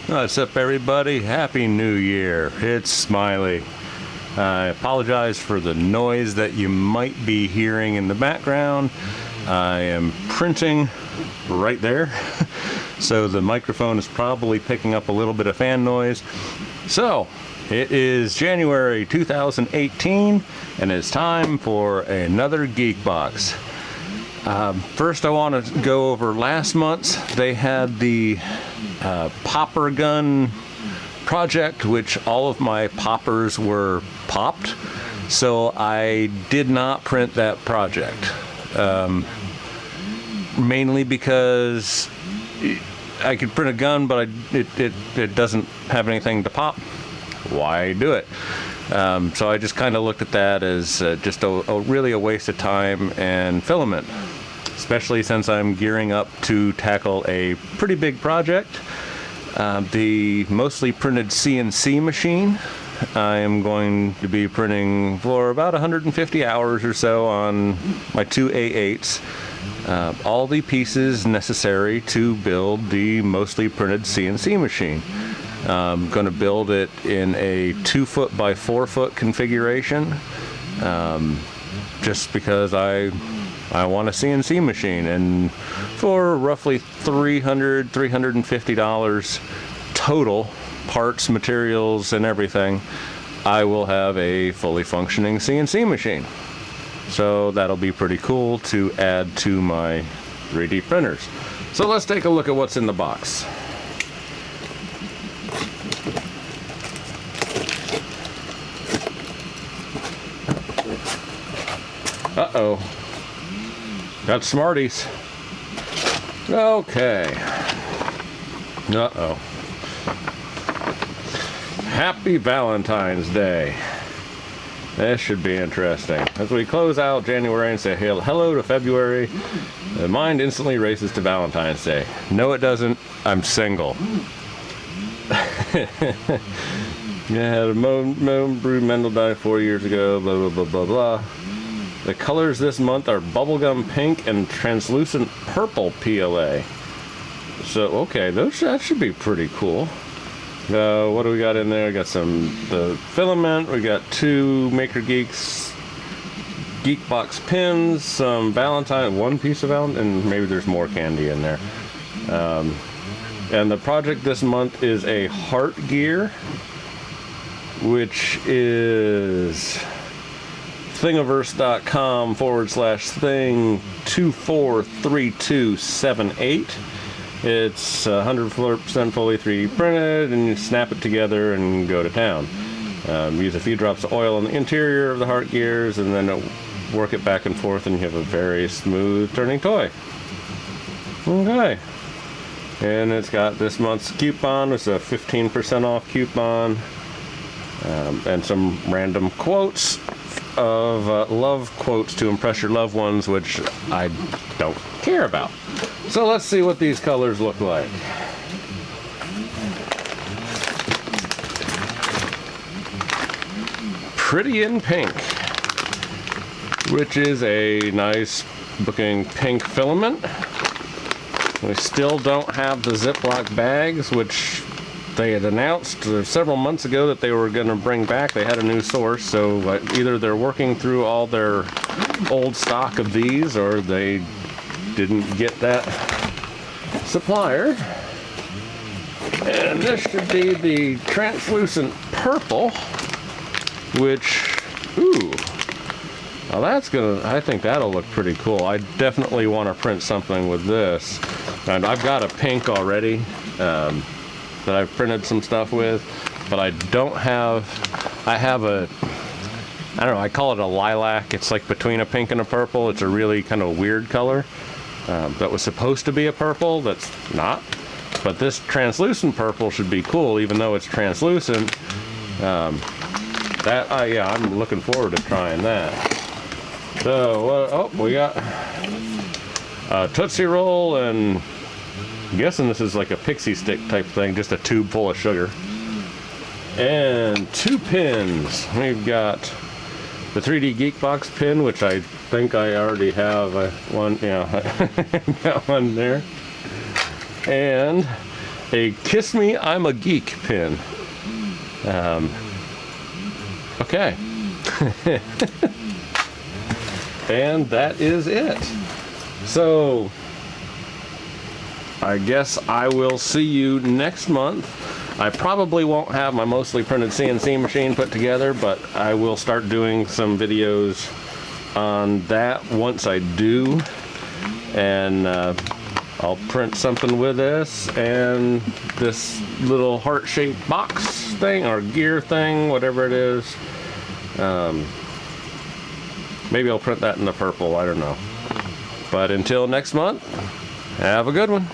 What's up, everybody? Happy New Year. It's Smiley. I apologize for the noise that you might be hearing in the background. I am printing right there, so the microphone is probably picking up a little bit of fan noise. So, it is January 2018, and it's time for another Geek Box. First, I want to go over last month's. They had the popper gun project, which all of my poppers were popped, so I did not print that project. Mainly because I could print a gun, but it doesn't have anything to pop. Why do it? So I just kind of looked at that as just really a waste of time and filament, especially since I'm gearing up to tackle a pretty big project. The mostly printed CNC machine. I am going to be printing for about 150 hours or so on my two A8s. All the pieces necessary to build the mostly printed CNC machine. I'm going to build it in a 2-foot by 4-foot configuration, just because I want a CNC machine, and for roughly $350 total, parts, materials, and everything, I will have a fully functioning CNC machine. So that'll be pretty cool to add to my 3D printers. So let's take a look at what's in the box. Uh-oh. Got Smarties. Okay. Uh-oh. Happy Valentine's Day. This should be interesting. As we close out January and say hello to February, the mind instantly races to Valentine's Day. No, it doesn't. I'm single. Yeah, Brew Mendel died 4 years ago, blah, blah, blah, blah, blah. The colors this month are bubblegum pink and translucent purple PLA. So, okay, that should be pretty cool. What do we got in there? We got the filament. We got 2 Maker Geeks Geek Box pins, some Valentine, 1 piece of Valentine, and maybe there's more candy in there. And the project this month is a heart gear, which is thingiverse.com/thing243278. It's 100% fully 3D printed, and you snap it together and go to town. Use a few drops of oil on the interior of the heart gears, and then work it back and forth, and you have a very smooth turning toy. Okay. And it's got this month's coupon. It's a 15% off coupon. And some random quotes of love quotes to impress your loved ones, which I don't care about. So let's see what these colors look like. Pretty in Pink, which is a nice looking pink filament. We still don't have the Ziploc bags, which they had announced several months ago that they were going to bring back. They had a new source, so either they're working through all their old stock of these, or they didn't get that supplier. And this should be the translucent purple, which, ooh, now I think that'll look pretty cool. I definitely want to print something with this. And I've got a pink already that I've printed some stuff with, but I have a, I don't know, I call it a lilac. It's like between a pink and a purple. It's a really kind of weird color. That was supposed to be a purple, that's not. But this translucent purple should be cool, even though it's translucent. Yeah, I'm looking forward to trying that. So, we got a Tootsie Roll, and I'm guessing this is like a pixie stick type thing, just a tube full of sugar. And 2 pins. We've got the 3D Geek Box pin, which I think I already have one. Yeah, I got one there. And a Kiss Me, I'm a Geek pin. Okay. And that is it. So, I guess I will see you next month. I probably won't have my mostly printed CNC machine put together, but I will start doing some videos on that once I do. And I'll print something with this and this little heart-shaped box thing or gear thing, whatever it is. Maybe I'll print that in the purple, I don't know. But until next month, have a good one.